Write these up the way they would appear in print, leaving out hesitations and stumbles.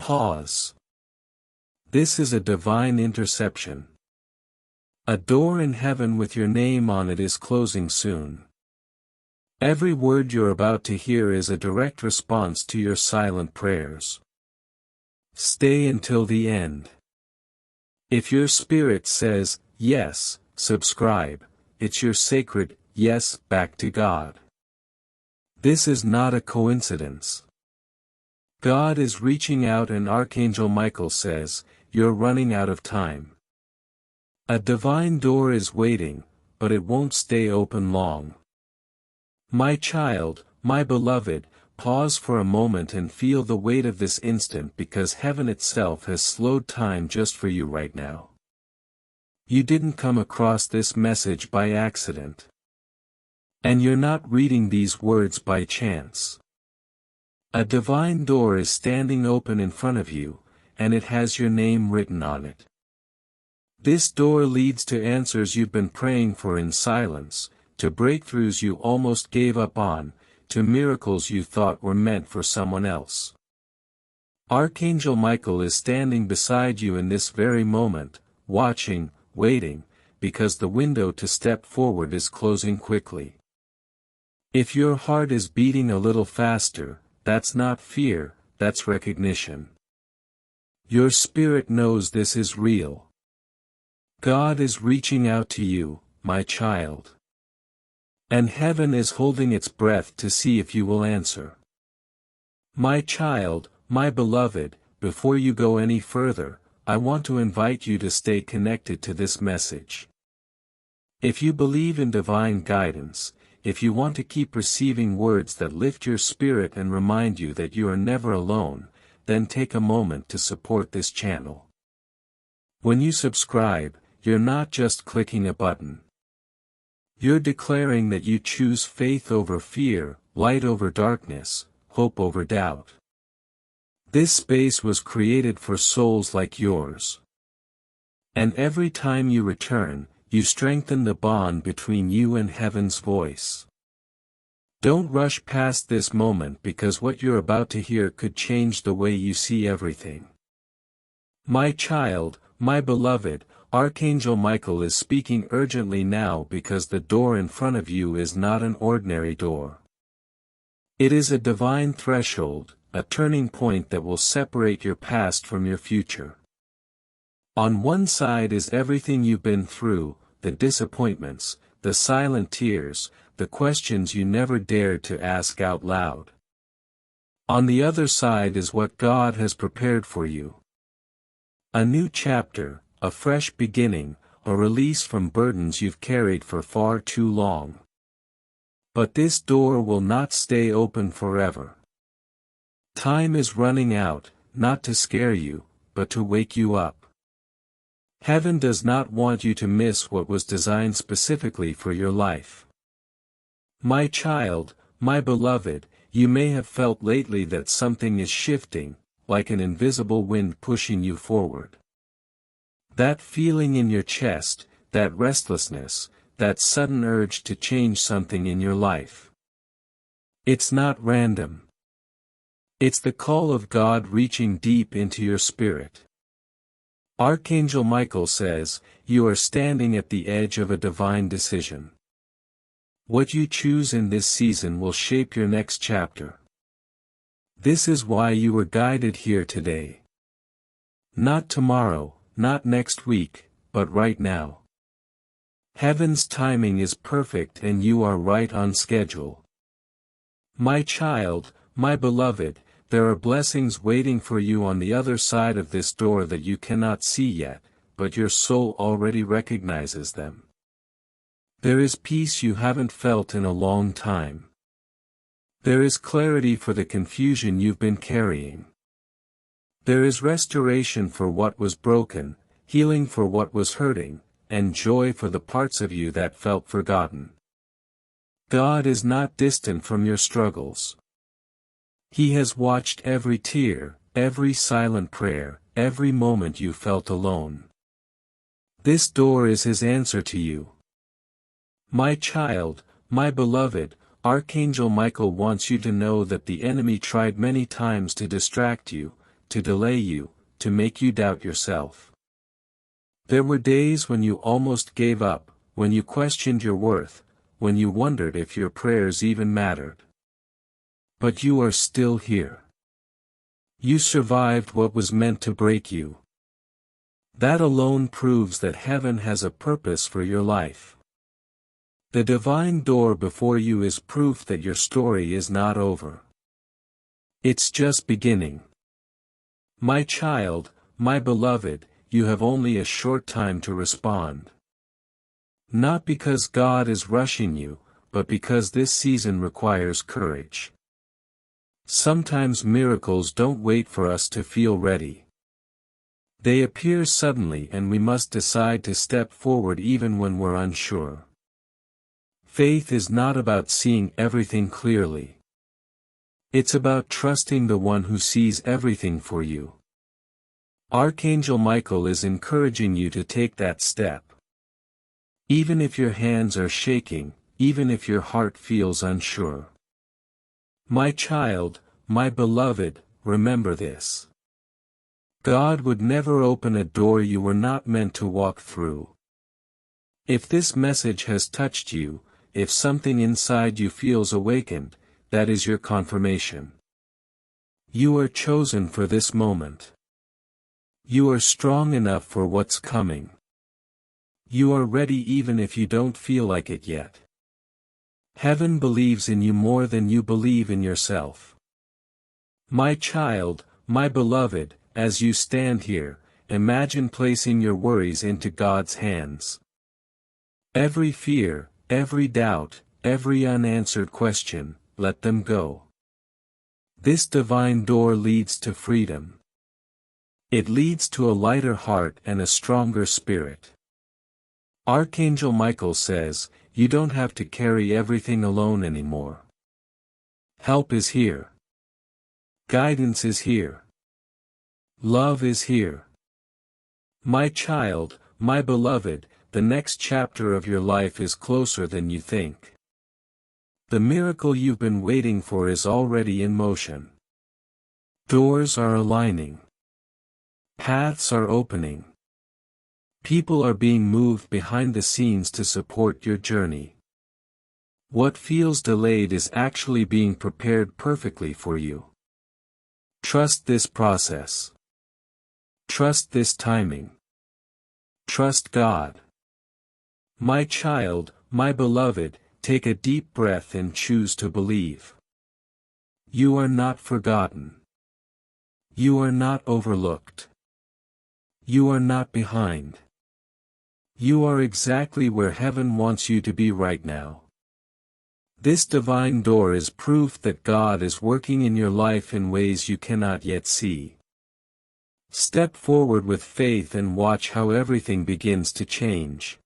Pause. This is a divine interception. A door in heaven with your name on it is closing soon. Every word you're about to hear is a direct response to your silent prayers. Stay until the end. If your spirit says, yes, subscribe, it's your sacred, yes, back to God. This is not a coincidence. God is reaching out and Archangel Michael says, you're running out of time. A divine door is waiting, but it won't stay open long. My child, my beloved, pause for a moment and feel the weight of this instant because heaven itself has slowed time just for you right now. You didn't come across this message by accident. And you're not reading these words by chance. A divine door is standing open in front of you, and it has your name written on it. This door leads to answers you've been praying for in silence, to breakthroughs you almost gave up on, to miracles you thought were meant for someone else. Archangel Michael is standing beside you in this very moment, watching, waiting, because the window to step forward is closing quickly. If your heart is beating a little faster, that's not fear, that's recognition. Your spirit knows this is real. God is reaching out to you, my child. And heaven is holding its breath to see if you will answer. My child, my beloved, before you go any further, I want to invite you to stay connected to this message. If you believe in divine guidance, if you want to keep receiving words that lift your spirit and remind you that you are never alone, then take a moment to support this channel. When you subscribe, you're not just clicking a button. You're declaring that you choose faith over fear, light over darkness, hope over doubt. This space was created for souls like yours. And every time you return, you strengthen the bond between you and heaven's voice. Don't rush past this moment because what you're about to hear could change the way you see everything. My child, my beloved, Archangel Michael is speaking urgently now because the door in front of you is not an ordinary door. It is a divine threshold, a turning point that will separate your past from your future. On one side is everything you've been through, the disappointments, the silent tears, the questions you never dared to ask out loud. On the other side is what God has prepared for you. A new chapter, a fresh beginning, a release from burdens you've carried for far too long. But this door will not stay open forever. Time is running out, not to scare you, but to wake you up. Heaven does not want you to miss what was designed specifically for your life. My child, my beloved, you may have felt lately that something is shifting, like an invisible wind pushing you forward. That feeling in your chest, that restlessness, that sudden urge to change something in your life. It's not random. It's the call of God reaching deep into your spirit. Archangel Michael says, you are standing at the edge of a divine decision. What you choose in this season will shape your next chapter. This is why you were guided here today. Not tomorrow, not next week, but right now. Heaven's timing is perfect and you are right on schedule. My child, my beloved, there are blessings waiting for you on the other side of this door that you cannot see yet, but your soul already recognizes them. There is peace you haven't felt in a long time. There is clarity for the confusion you've been carrying. There is restoration for what was broken, healing for what was hurting, and joy for the parts of you that felt forgotten. God is not distant from your struggles. He has watched every tear, every silent prayer, every moment you felt alone. This door is His answer to you. My child, my beloved, Archangel Michael wants you to know that the enemy tried many times to distract you, to delay you, to make you doubt yourself. There were days when you almost gave up, when you questioned your worth, when you wondered if your prayers even mattered. But you are still here. You survived what was meant to break you. That alone proves that heaven has a purpose for your life. The divine door before you is proof that your story is not over. It's just beginning. My child, my beloved, you have only a short time to respond. Not because God is rushing you, but because this season requires courage. Sometimes miracles don't wait for us to feel ready. They appear suddenly and we must decide to step forward even when we're unsure. Faith is not about seeing everything clearly. It's about trusting the one who sees everything for you. Archangel Michael is encouraging you to take that step. Even if your hands are shaking, even if your heart feels unsure. My child, my beloved, remember this. God would never open a door you were not meant to walk through. If this message has touched you, if something inside you feels awakened, that is your confirmation. You are chosen for this moment. You are strong enough for what's coming. You are ready even if you don't feel like it yet. Heaven believes in you more than you believe in yourself. My child, my beloved, as you stand here, imagine placing your worries into God's hands. Every fear, every doubt, every unanswered question, let them go. This divine door leads to freedom. It leads to a lighter heart and a stronger spirit. Archangel Michael says, you don't have to carry everything alone anymore. Help is here. Guidance is here. Love is here. My child, my beloved, the next chapter of your life is closer than you think. The miracle you've been waiting for is already in motion. Doors are aligning. Paths are opening. People are being moved behind the scenes to support your journey. What feels delayed is actually being prepared perfectly for you. Trust this process. Trust this timing. Trust God. My child, my beloved, take a deep breath and choose to believe. You are not forgotten. You are not overlooked. You are not behind. You are exactly where heaven wants you to be right now. This divine door is proof that God is working in your life in ways you cannot yet see. Step forward with faith and watch how everything begins to change.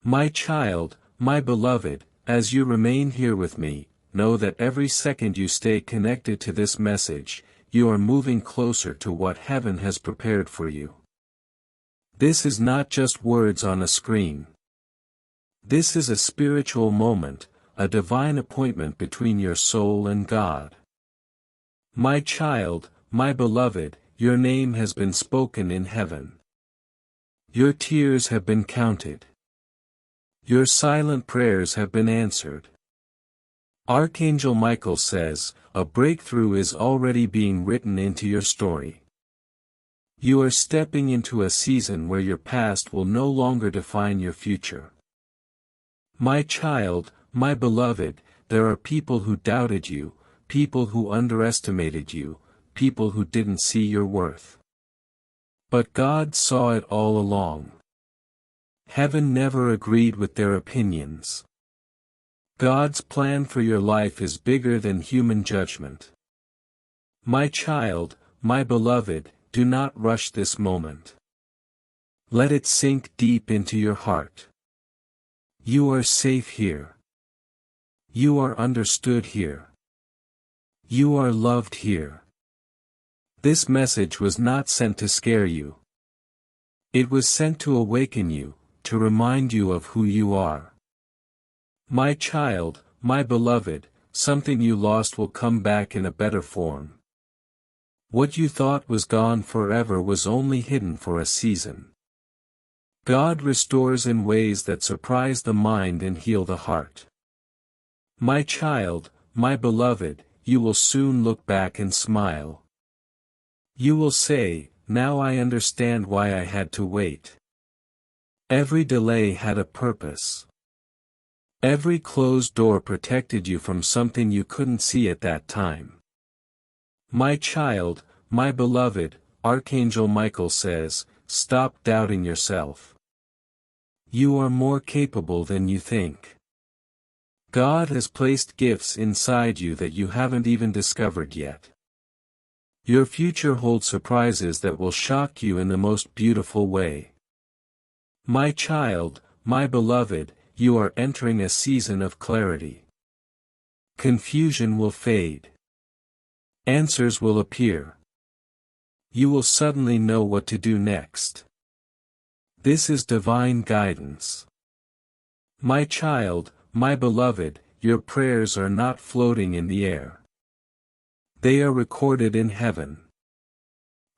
My child, my beloved, as you remain here with me, know that every second you stay connected to this message, you are moving closer to what heaven has prepared for you. This is not just words on a screen. This is a spiritual moment, a divine appointment between your soul and God. My child, my beloved, your name has been spoken in heaven. Your tears have been counted. Your silent prayers have been answered. Archangel Michael says, a breakthrough is already being written into your story. You are stepping into a season where your past will no longer define your future. My child, my beloved, there are people who doubted you, people who underestimated you, people who didn't see your worth. But God saw it all along. Heaven never agreed with their opinions. God's plan for your life is bigger than human judgment. My child, my beloved, do not rush this moment. Let it sink deep into your heart. You are safe here. You are understood here. You are loved here. This message was not sent to scare you. It was sent to awaken you, to remind you of who you are. My child, my beloved, something you lost will come back in a better form. What you thought was gone forever was only hidden for a season. God restores in ways that surprise the mind and heal the heart. My child, my beloved, you will soon look back and smile. You will say, "Now I understand why I had to wait." Every delay had a purpose. Every closed door protected you from something you couldn't see at that time. My child, my beloved, Archangel Michael says, stop doubting yourself. You are more capable than you think. God has placed gifts inside you that you haven't even discovered yet. Your future holds surprises that will shock you in the most beautiful way. My child, my beloved, you are entering a season of clarity. Confusion will fade. Answers will appear. You will suddenly know what to do next. This is divine guidance. My child, my beloved, your prayers are not floating in the air. They are recorded in heaven.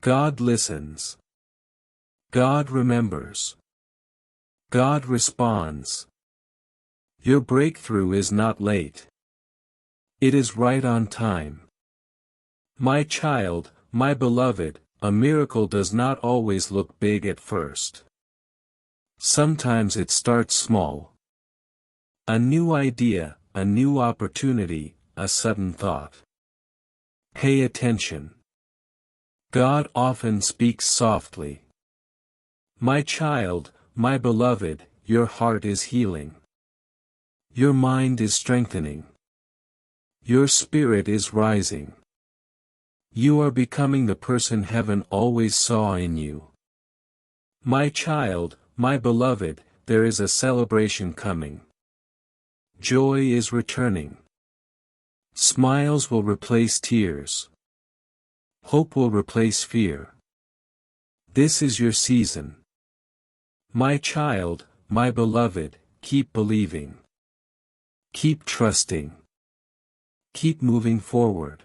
God listens. God remembers. God responds. Your breakthrough is not late. It is right on time. My child, my beloved, a miracle does not always look big at first. Sometimes it starts small. A new idea, a new opportunity, a sudden thought. Pay attention. God often speaks softly. My child, my beloved, your heart is healing. Your mind is strengthening. Your spirit is rising. You are becoming the person heaven always saw in you. My child, my beloved, there is a celebration coming. Joy is returning. Smiles will replace tears. Hope will replace fear. This is your season. My child, my beloved, keep believing. Keep trusting. Keep moving forward.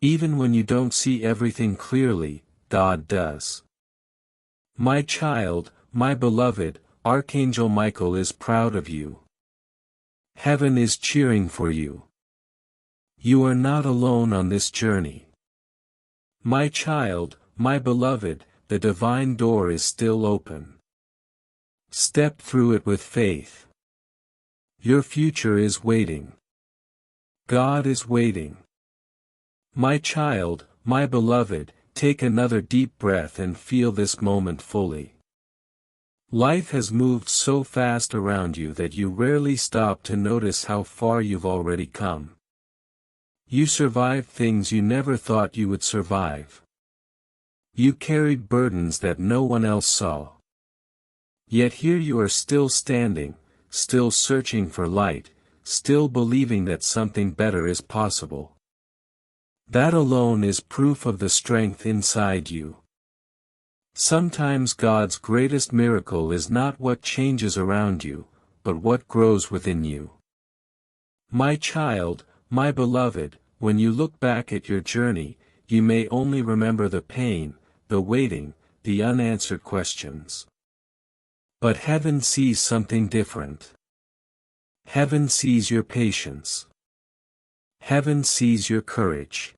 Even when you don't see everything clearly, God does. My child, my beloved, Archangel Michael is proud of you. Heaven is cheering for you. You are not alone on this journey. My child, my beloved, the divine door is still open. Step through it with faith. Your future is waiting. God is waiting. My child, my beloved, take another deep breath and feel this moment fully. Life has moved so fast around you that you rarely stop to notice how far you've already come. You survived things you never thought you would survive. You carried burdens that no one else saw. Yet here you are still standing, still searching for light, still believing that something better is possible. That alone is proof of the strength inside you. Sometimes God's greatest miracle is not what changes around you, but what grows within you. My child, my beloved, when you look back at your journey, you may only remember the pain, the waiting, the unanswered questions. But heaven sees something different. Heaven sees your patience. Heaven sees your courage.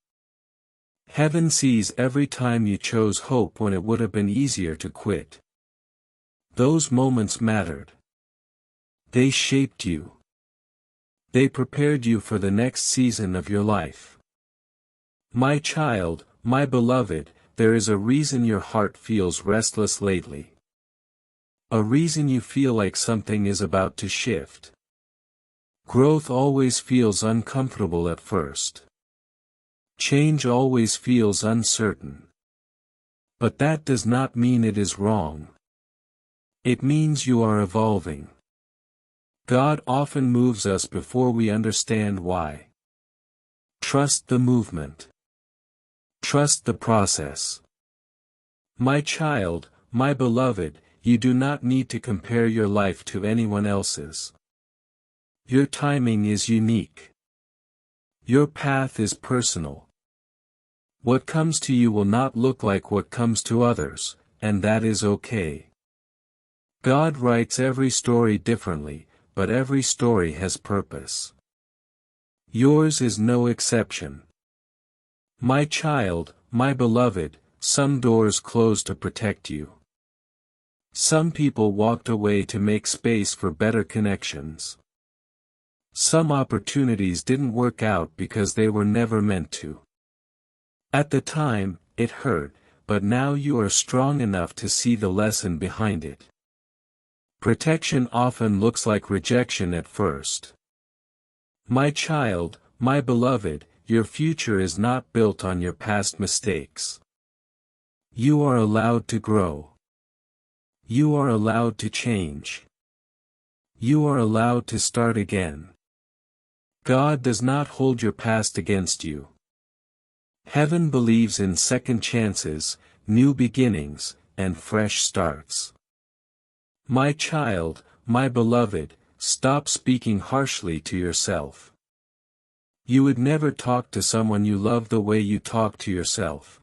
Heaven sees every time you chose hope when it would have been easier to quit. Those moments mattered. They shaped you. They prepared you for the next season of your life. My child, my beloved, there is a reason your heart feels restless lately. A reason you feel like something is about to shift. Growth always feels uncomfortable at first. Change always feels uncertain. But that does not mean it is wrong. It means you are evolving. God often moves us before we understand why. Trust the movement. Trust the process. My child, my beloved, you do not need to compare your life to anyone else's. Your timing is unique. Your path is personal. What comes to you will not look like what comes to others, and that is okay. God writes every story differently, but every story has purpose. Yours is no exception. My child, my beloved, some doors closed to protect you. Some people walked away to make space for better connections. Some opportunities didn't work out because they were never meant to. At the time, it hurt, but now you are strong enough to see the lesson behind it. Protection often looks like rejection at first. My child, my beloved, your future is not built on your past mistakes. You are allowed to grow. You are allowed to change. You are allowed to start again. God does not hold your past against you. Heaven believes in second chances, new beginnings, and fresh starts. My child, my beloved, stop speaking harshly to yourself. You would never talk to someone you love the way you talk to yourself.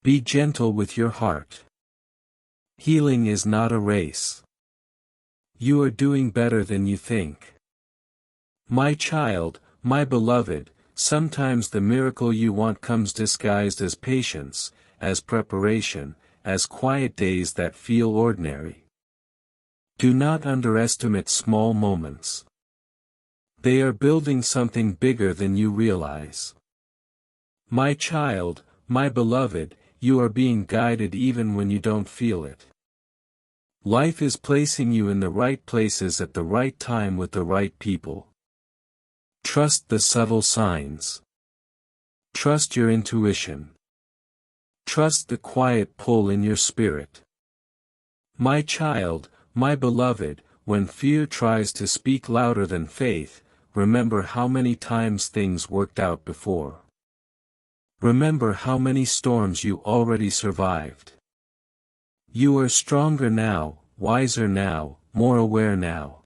Be gentle with your heart. Healing is not a race. You are doing better than you think. My child, my beloved, sometimes the miracle you want comes disguised as patience, as preparation, as quiet days that feel ordinary. Do not underestimate small moments. They are building something bigger than you realize. My child, my beloved, you are being guided even when you don't feel it. Life is placing you in the right places at the right time with the right people. Trust the subtle signs. Trust your intuition. Trust the quiet pull in your spirit. My child, my beloved, when fear tries to speak louder than faith, remember how many times things worked out before. Remember how many storms you already survived. You are stronger now, wiser now, more aware now.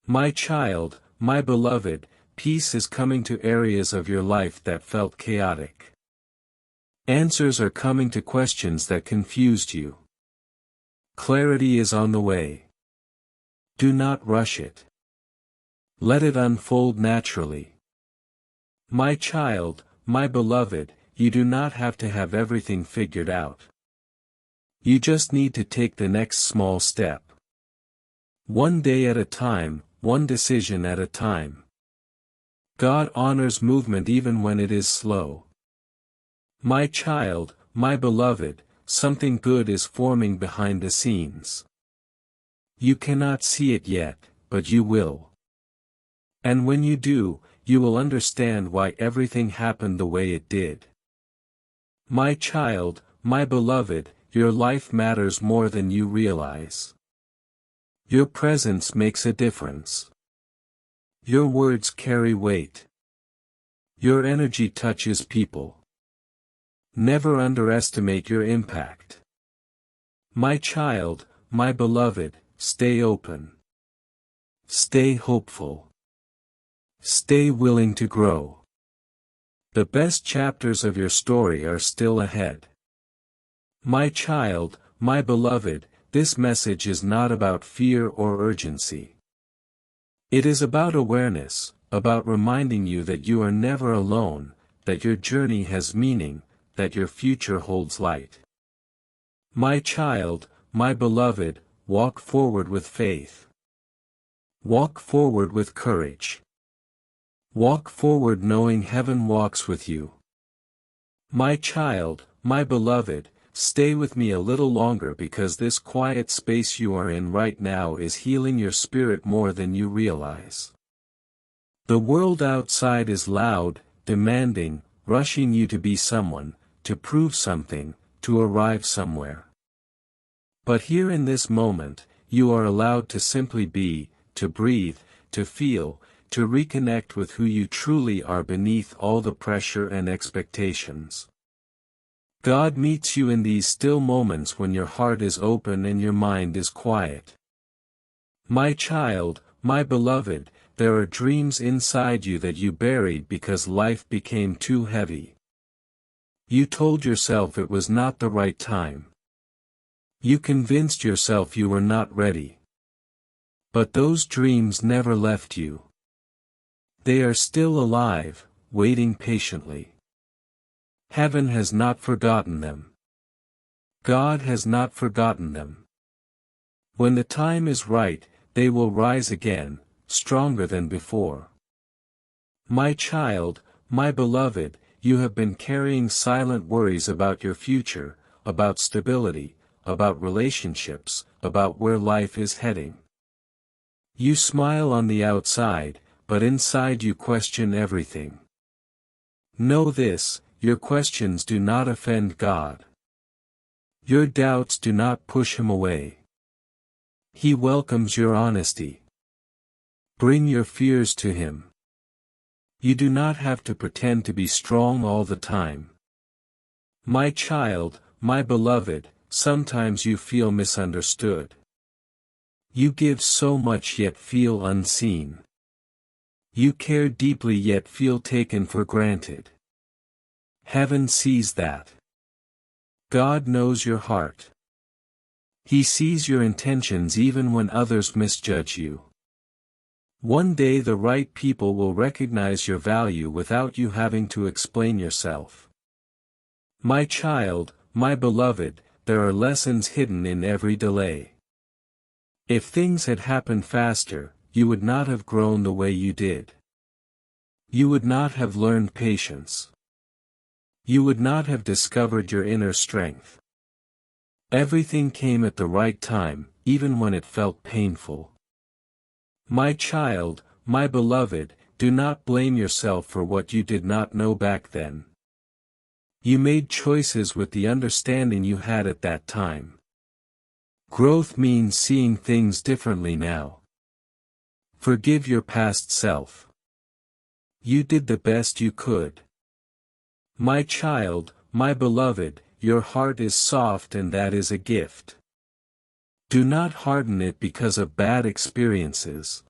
My child, my beloved, peace is coming to areas of your life that felt chaotic. Answers are coming to questions that confused you. Clarity is on the way. Do not rush it. Let it unfold naturally. My child, my beloved, you do not have to have everything figured out. You just need to take the next small step. One day at a time, one decision at a time. God honors movement even when it is slow. My child, my beloved, something good is forming behind the scenes. You cannot see it yet, but you will. And when you do, you will understand why everything happened the way it did. My child, my beloved, your life matters more than you realize. Your presence makes a difference. Your words carry weight. Your energy touches people. Never underestimate your impact. My child, my beloved, stay open. Stay hopeful. Stay willing to grow. The best chapters of your story are still ahead. My child, my beloved, this message is not about fear or urgency. It is about awareness, about reminding you that you are never alone, that your journey has meaning, that your future holds light. My child, my beloved, walk forward with faith. Walk forward with courage. Walk forward knowing heaven walks with you. My child, my beloved, stay with me a little longer because this quiet space you are in right now is healing your spirit more than you realize. The world outside is loud, demanding, rushing you to be someone, to prove something, to arrive somewhere. But here in this moment, you are allowed to simply be, to breathe, to feel, to reconnect with who you truly are beneath all the pressure and expectations. God meets you in these still moments when your heart is open and your mind is quiet. My child, my beloved, there are dreams inside you that you buried because life became too heavy. You told yourself it was not the right time. You convinced yourself you were not ready. But those dreams never left you. They are still alive, waiting patiently. Heaven has not forgotten them. God has not forgotten them. When the time is right, they will rise again, stronger than before. My child, my beloved, you have been carrying silent worries about your future, about stability, about relationships, about where life is heading. You smile on the outside, but inside you question everything. Know this, your questions do not offend God. Your doubts do not push him away. He welcomes your honesty. Bring your fears to him. You do not have to pretend to be strong all the time. My child, my beloved, sometimes you feel misunderstood. You give so much yet feel unseen. You care deeply yet feel taken for granted. Heaven sees that. God knows your heart. He sees your intentions even when others misjudge you. One day the right people will recognize your value without you having to explain yourself. My child, my beloved, there are lessons hidden in every delay. If things had happened faster, you would not have grown the way you did. You would not have learned patience. You would not have discovered your inner strength. Everything came at the right time, even when it felt painful. My child, my beloved, do not blame yourself for what you did not know back then. You made choices with the understanding you had at that time. Growth means seeing things differently now. Forgive your past self. You did the best you could. My child, my beloved, your heart is soft and that is a gift. Do not harden it because of bad experiences.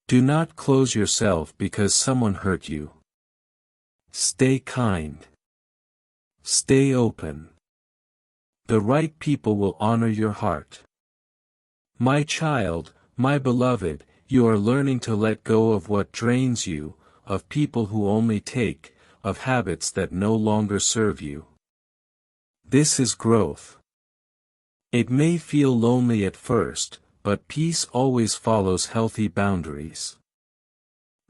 Do not close yourself because someone hurt you. Stay kind. Stay open. The right people will honor your heart. My child, my beloved, you are learning to let go of what drains you, of people who only take, of habits that no longer serve you. This is growth. It may feel lonely at first, but peace always follows healthy boundaries.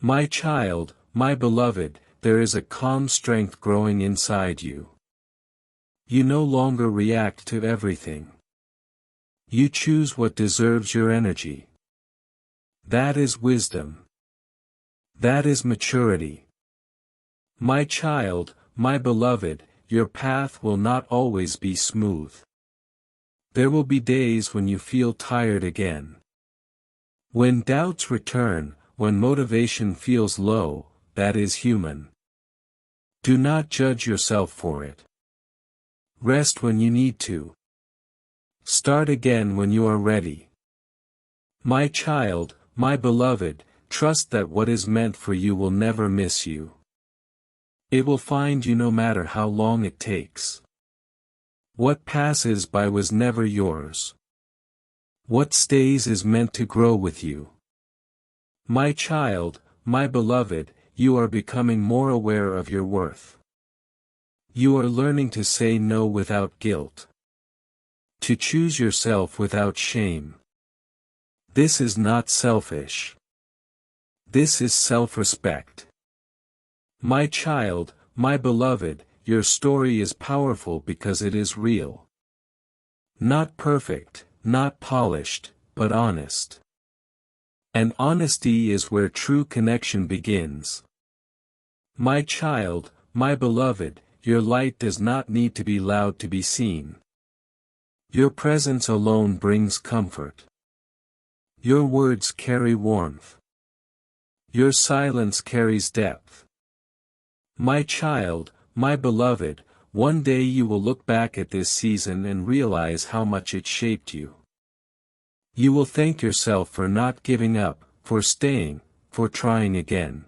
My child, my beloved, there is a calm strength growing inside you. You no longer react to everything. You choose what deserves your energy. That is wisdom. That is maturity. My child, my beloved, your path will not always be smooth. There will be days when you feel tired again. When doubts return, when motivation feels low, that is human. Do not judge yourself for it. Rest when you need to. Start again when you are ready. My child, my beloved, trust that what is meant for you will never miss you. It will find you no matter how long it takes. What passes by was never yours. What stays is meant to grow with you. My child, my beloved, you are becoming more aware of your worth. You are learning to say no without guilt. To choose yourself without shame. This is not selfish. This is self-respect. My child, my beloved, your story is powerful because it is real. Not perfect, not polished, but honest. And honesty is where true connection begins. My child, my beloved, your light does not need to be loud to be seen. Your presence alone brings comfort. Your words carry warmth. Your silence carries depth. My child, my beloved, one day you will look back at this season and realize how much it shaped you. You will thank yourself for not giving up, for staying, for trying again.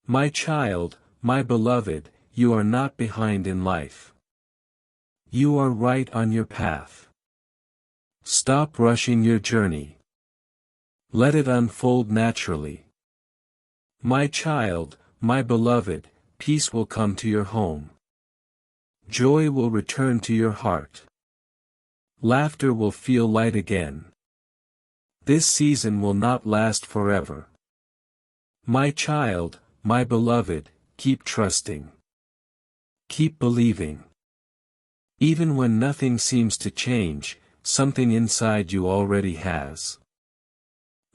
My child, my beloved, you are not behind in life. You are right on your path. Stop rushing your journey. Let it unfold naturally. My child, my beloved, peace will come to your home. Joy will return to your heart. Laughter will feel light again. This season will not last forever. My child, my beloved, keep trusting. Keep believing. Even when nothing seems to change, something inside you already has.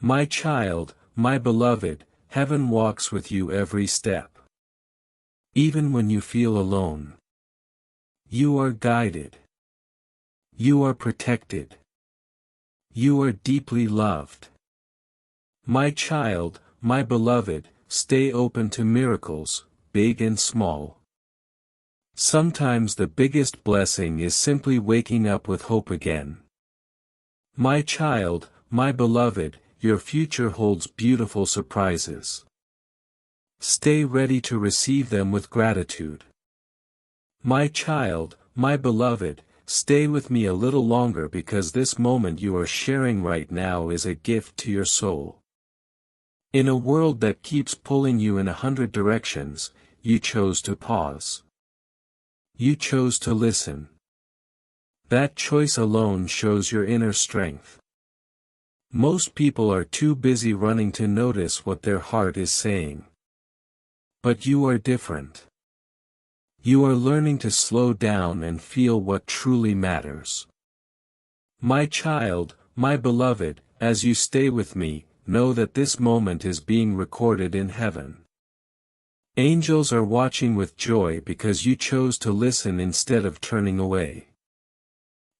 My child, my beloved, heaven walks with you every step. Even when you feel alone. You are guided. You are protected. You are deeply loved. My child, my beloved, stay open to miracles, big and small. Sometimes the biggest blessing is simply waking up with hope again. My child, my beloved, your future holds beautiful surprises. Stay ready to receive them with gratitude. My child, my beloved, stay with me a little longer because this moment you are sharing right now is a gift to your soul. In a world that keeps pulling you in 100 directions, you chose to pause. You chose to listen. That choice alone shows your inner strength. Most people are too busy running to notice what their heart is saying. But you are different. You are learning to slow down and feel what truly matters. My child, my beloved, as you stay with me, know that this moment is being recorded in heaven. Angels are watching with joy because you chose to listen instead of turning away.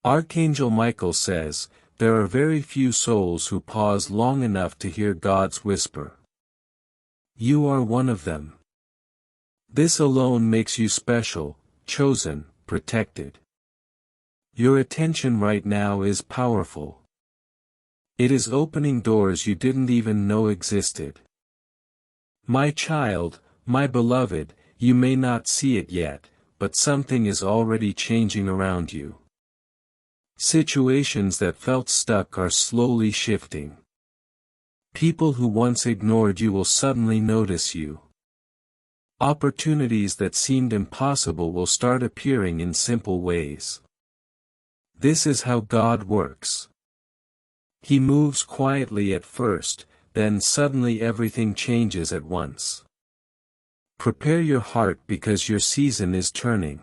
Archangel Michael says, there are very few souls who pause long enough to hear God's whisper. You are one of them. This alone makes you special, chosen, protected. Your attention right now is powerful. It is opening doors you didn't even know existed. My child, my beloved, you may not see it yet, but something is already changing around you. Situations that felt stuck are slowly shifting. People who once ignored you will suddenly notice you. Opportunities that seemed impossible will start appearing in simple ways. This is how God works. He moves quietly at first, then suddenly everything changes at once. Prepare your heart because your season is turning.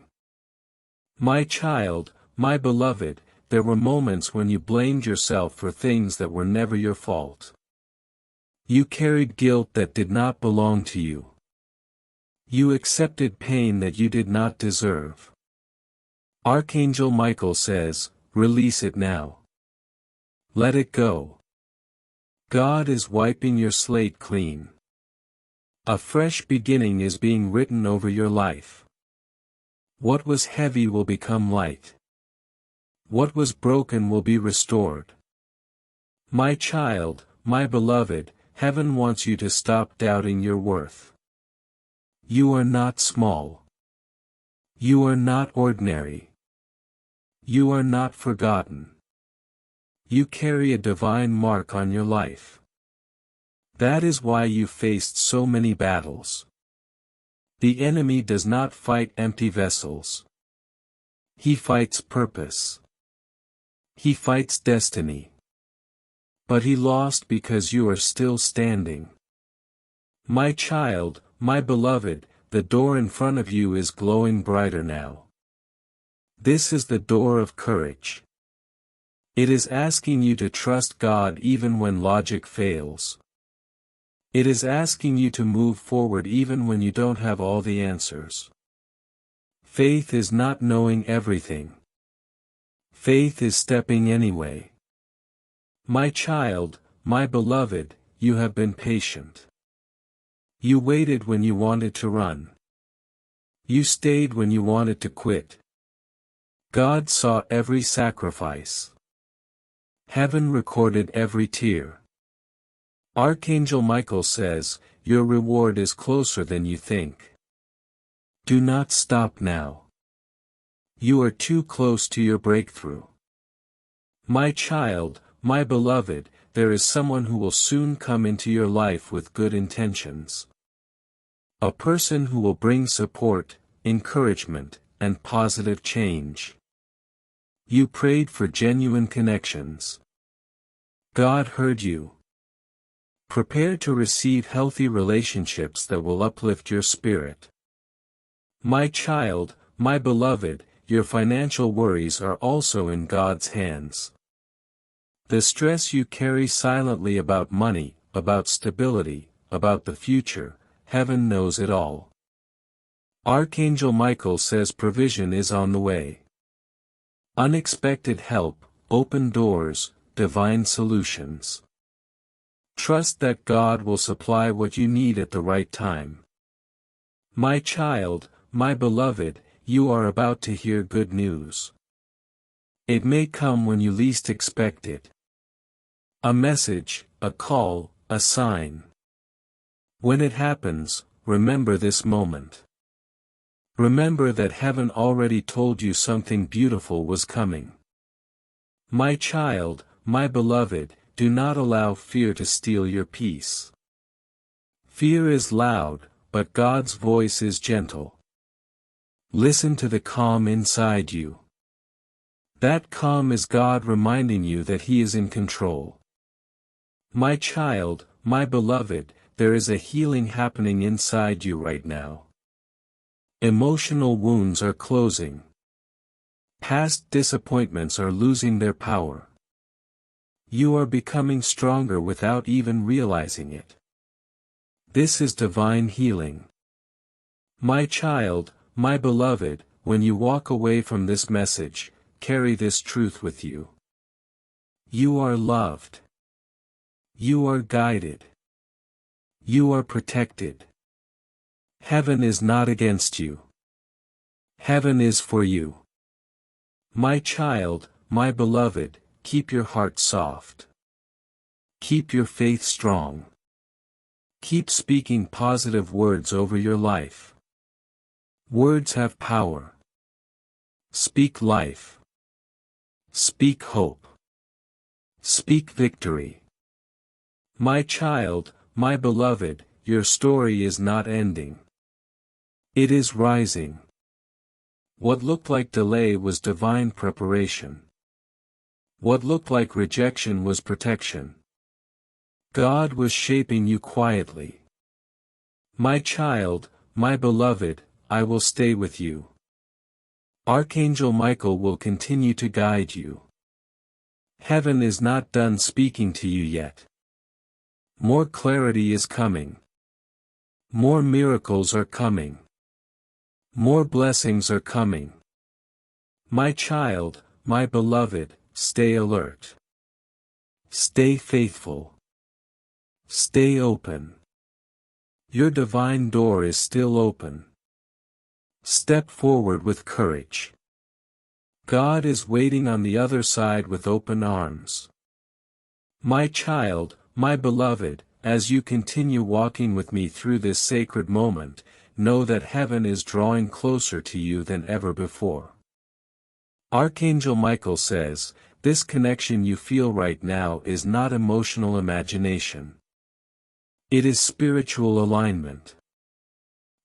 My child, my beloved, there were moments when you blamed yourself for things that were never your fault. You carried guilt that did not belong to you. You accepted pain that you did not deserve. Archangel Michael says, release it now. Let it go. God is wiping your slate clean. A fresh beginning is being written over your life. What was heavy will become light. What was broken will be restored. My child, my beloved, heaven wants you to stop doubting your worth. You are not small. You are not ordinary. You are not forgotten. You carry a divine mark on your life. That is why you faced so many battles. The enemy does not fight empty vessels. He fights purpose. He fights destiny. But he lost because you are still standing. My child, my beloved, the door in front of you is glowing brighter now. This is the door of courage. It is asking you to trust God even when logic fails. It is asking you to move forward even when you don't have all the answers. Faith is not knowing everything. Faith is stepping anyway. My child, my beloved, you have been patient. You waited when you wanted to run. You stayed when you wanted to quit. God saw every sacrifice. Heaven recorded every tear. Archangel Michael says, your reward is closer than you think. Do not stop now. You are too close to your breakthrough. My child, my beloved, there is someone who will soon come into your life with good intentions. A person who will bring support, encouragement, and positive change. You prayed for genuine connections. God heard you. Prepare to receive healthy relationships that will uplift your spirit. My child, my beloved, your financial worries are also in God's hands. The stress you carry silently about money, about stability, about the future, heaven knows it all. Archangel Michael says provision is on the way. Unexpected help, open doors, divine solutions. Trust that God will supply what you need at the right time. My child, my beloved, you are about to hear good news. It may come when you least expect it. A message, a call, a sign. When it happens, remember this moment. Remember that heaven already told you something beautiful was coming. My child, my beloved, do not allow fear to steal your peace. Fear is loud, but God's voice is gentle. Listen to the calm inside you. That calm is God reminding you that He is in control. My child, my beloved, there is a healing happening inside you right now. Emotional wounds are closing. Past disappointments are losing their power. You are becoming stronger without even realizing it. This is divine healing. My child, my beloved, when you walk away from this message, carry this truth with you. You are loved. You are guided. You are protected. Heaven is not against you. Heaven is for you. My child, my beloved, keep your heart soft. Keep your faith strong. Keep speaking positive words over your life. Words have power. Speak life. Speak hope. Speak victory. My child, my beloved, your story is not ending. It is rising. What looked like delay was divine preparation. What looked like rejection was protection. God was shaping you quietly. My child, my beloved, I will stay with you. Archangel Michael will continue to guide you. Heaven is not done speaking to you yet. More clarity is coming. More miracles are coming. More blessings are coming. My child, my beloved, stay alert. Stay faithful. Stay open. Your divine door is still open. Step forward with courage. God is waiting on the other side with open arms. My child, my beloved, as you continue walking with me through this sacred moment, know that heaven is drawing closer to you than ever before. Archangel Michael says, this connection you feel right now is not emotional imagination. It is spiritual alignment.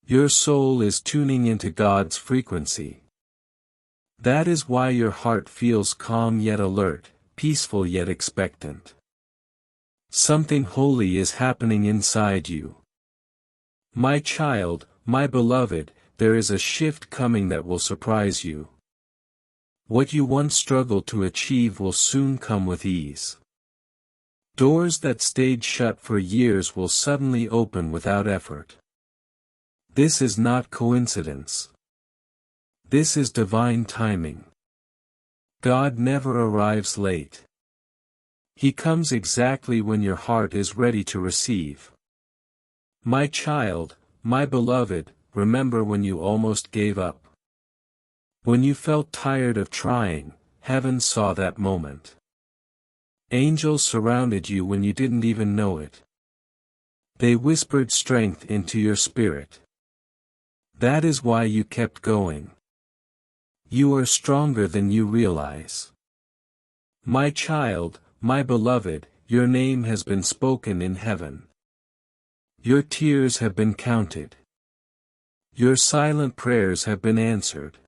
Your soul is tuning into God's frequency. That is why your heart feels calm yet alert, peaceful yet expectant. Something holy is happening inside you. My child, my beloved, there is a shift coming that will surprise you. What you once struggled to achieve will soon come with ease. Doors that stayed shut for years will suddenly open without effort. This is not coincidence. This is divine timing. God never arrives late. He comes exactly when your heart is ready to receive. My child, my beloved, remember when you almost gave up. When you felt tired of trying, heaven saw that moment. Angels surrounded you when you didn't even know it. They whispered strength into your spirit. That is why you kept going. You are stronger than you realize. My child, my beloved, your name has been spoken in heaven. Your tears have been counted. Your silent prayers have been answered.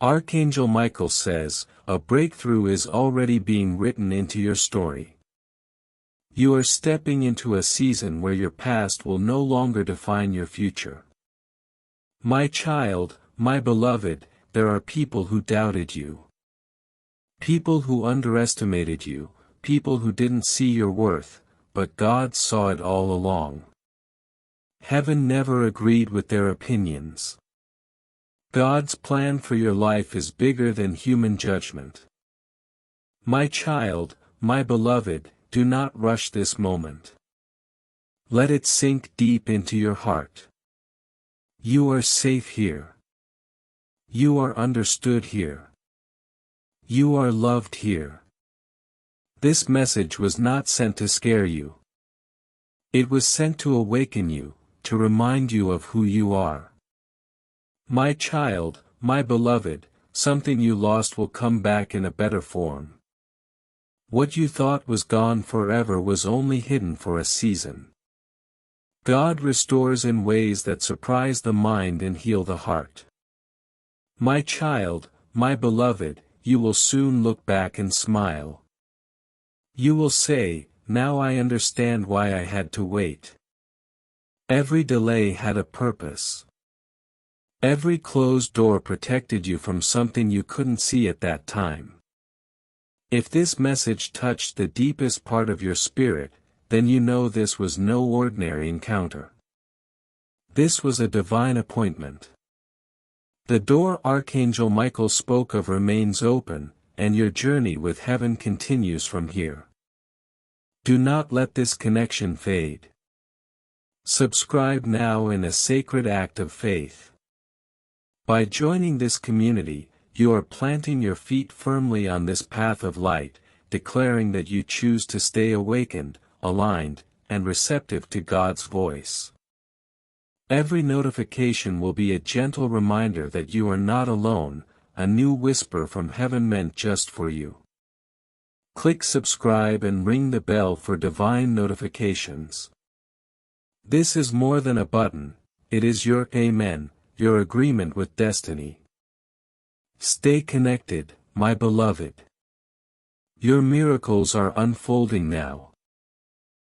Archangel Michael says, a breakthrough is already being written into your story. You are stepping into a season where your past will no longer define your future. My child, my beloved, there are people who doubted you. People who underestimated you, people who didn't see your worth, but God saw it all along. Heaven never agreed with their opinions. God's plan for your life is bigger than human judgment. My child, my beloved, do not rush this moment. Let it sink deep into your heart. You are safe here. You are understood here. You are loved here. This message was not sent to scare you. It was sent to awaken you, to remind you of who you are. My child, my beloved, something you lost will come back in a better form. What you thought was gone forever was only hidden for a season. God restores in ways that surprise the mind and heal the heart. My child, my beloved, you will soon look back and smile. You will say, now I understand why I had to wait. Every delay had a purpose. Every closed door protected you from something you couldn't see at that time. If this message touched the deepest part of your spirit, then you know this was no ordinary encounter. This was a divine appointment. The door Archangel Michael spoke of remains open, and your journey with heaven continues from here. Do not let this connection fade. Subscribe now in a sacred act of faith. By joining this community, you are planting your feet firmly on this path of light, declaring that you choose to stay awakened, aligned, and receptive to God's voice. Every notification will be a gentle reminder that you are not alone, a new whisper from heaven meant just for you. Click subscribe and ring the bell for divine notifications. This is more than a button, it is your amen, your agreement with destiny. Stay connected, my beloved. Your miracles are unfolding now.